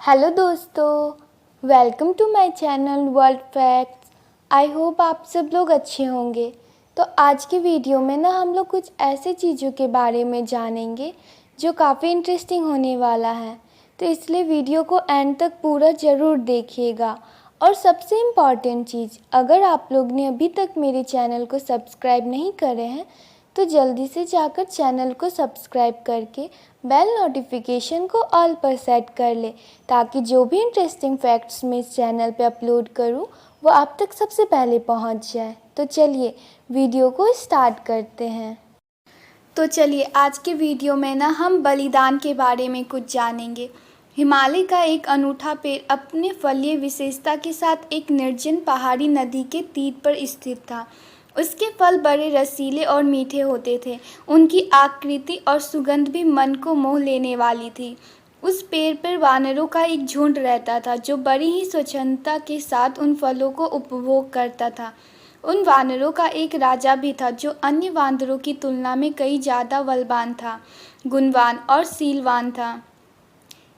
Hello दोस्तों, welcome to my channel world facts. I hope आप सब लोग अच्छे होंगे। तो आज की वीडियो में ना हम लोग कुछ ऐसे चीज़ों के बारे में जानेंगे जो काफ़ी इंटरेस्टिंग होने वाला है। तो इसलिए वीडियो को एंड तक पूरा ज़रूर देखिएगा। और सबसे इम्पॉर्टेंट चीज़, अगर आप लोग ने अभी तक मेरे चैनल को सब्सक्राइब नहीं करे हैं तो जल्दी से जाकर चैनल को सब्सक्राइब करके बेल नोटिफिकेशन को ऑल पर सेट कर ले, ताकि जो भी इंटरेस्टिंग फैक्ट्स मैं इस चैनल पे अपलोड करूं वो आप तक सबसे पहले पहुंच जाए। तो चलिए वीडियो को स्टार्ट करते हैं। तो चलिए आज के वीडियो में ना हम बलिदान के बारे में कुछ जानेंगे। हिमालय का एक अनूठा पेड़ अपने फलीय विशेषता के साथ एक निर्जन पहाड़ी नदी के तीर पर स्थित था। उसके फल बड़े रसीले और मीठे होते थे। उनकी आकृति और सुगंध भी मन को मोह लेने वाली थी। उस पेड़ पर वानरों का एक झुंड रहता था जो बड़ी ही स्वच्छंदता के साथ उन फलों को उपभोग करता था। उन वानरों का एक राजा भी था जो अन्य वानरों की तुलना में कई ज़्यादा बलवान था, गुणवान और शीलवान था।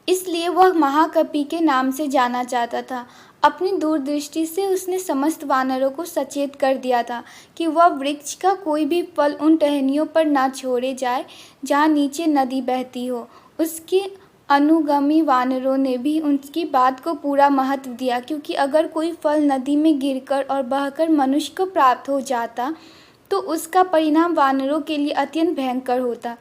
इसलिए वह महाकपि के नाम से जाना जाता था। अपनी दूरदृष्टि से उसने समस्त वानरों को सचेत कर दिया था कि वह वृक्ष का कोई भी फल उन टहनियों पर ना छोड़े जाए जहाँ नीचे नदी बहती हो। उसके अनुगामी वानरों ने भी उनकी बात को पूरा महत्व दिया, क्योंकि अगर कोई फल नदी में गिरकर और बहकर मनुष्य को प्राप्त हो जाता तो उसका परिणाम वानरों के लिए अत्यंत भयंकर होता।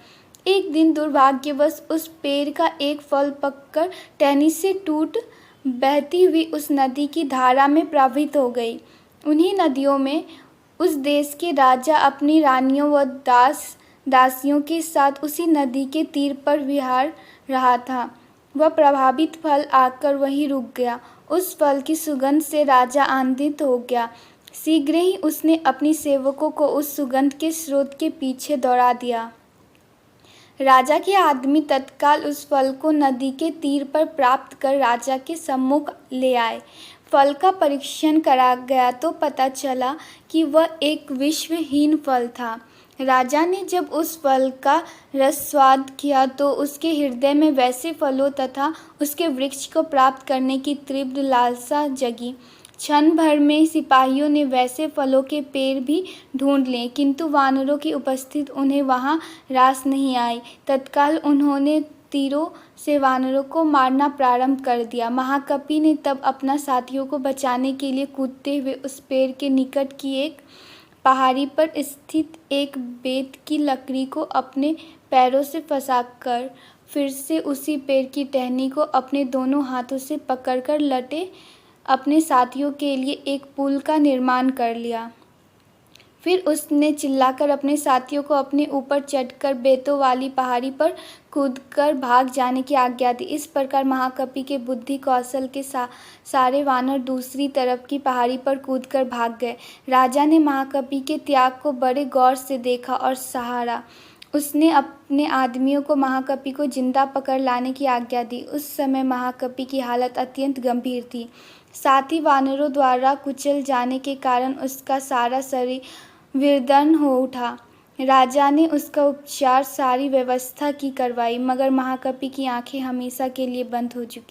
एक दिन दुर्भाग्यवश उस पेड़ का एक फल पककर टहनी से टूट बहती हुई उस नदी की धारा में प्रवाहित हो गई। उन्हीं नदियों में उस देश के राजा अपनी रानियों व दासियों के साथ उसी नदी के तीर पर विहार रहा था। वह प्रभावित फल आकर वहीं रुक गया। उस फल की सुगंध से राजा आनंदित हो गया। शीघ्र ही उसने अपनी सेवकों को उस सुगंध के स्रोत के पीछे दौड़ा दिया। राजा के आदमी तत्काल उस फल को नदी के तीर पर प्राप्त कर राजा के सम्मुख ले आए। फल का परीक्षण करा गया तो पता चला कि वह एक विषहीन फल था। राजा ने जब उस फल का रस स्वाद किया तो उसके हृदय में वैसे फलों तथा उसके वृक्ष को प्राप्त करने की तीव्र लालसा जगी। क्षण भर में सिपाहियों ने वैसे फलों के पेड़ भी ढूंढ लिए, किंतु वानरों की उपस्थिति उन्हें वहां रास नहीं आई। तत्काल उन्होंने तीरों से वानरों को मारना प्रारंभ कर दिया। महाकपि ने तब अपना साथियों को बचाने के लिए कूदते हुए उस पेड़ के निकट की एक पहाड़ी पर स्थित एक बेत की लकड़ी को अपने पैरों से फंसाकर फिर से उसी पेड़ की टहनी को अपने दोनों हाथों से पकड़कर लटे अपने साथियों के लिए एक पुल का निर्माण कर लिया। फिर उसने चिल्लाकर अपने साथियों को अपने ऊपर चढ़कर बेतों वाली पहाड़ी पर कूदकर भाग जाने की आज्ञा दी। इस प्रकार महाकपि के बुद्धि कौशल के सारे वानर दूसरी तरफ की पहाड़ी पर कूदकर भाग गए। राजा ने महाकपि के त्याग को बड़े गौर से देखा और सहारा। उसने अपने आदमियों को महाकपि को जिंदा पकड़ लाने की आज्ञा दी। उस समय महाकपि की हालत अत्यंत गंभीर थी। साथ ही वानरों द्वारा कुचल जाने के कारण उसका सारा शरीर विदीर्ण हो उठा। राजा ने उसका उपचार सारी व्यवस्था की करवाई, मगर महाकपि की आंखें हमेशा के लिए बंद हो चुकी।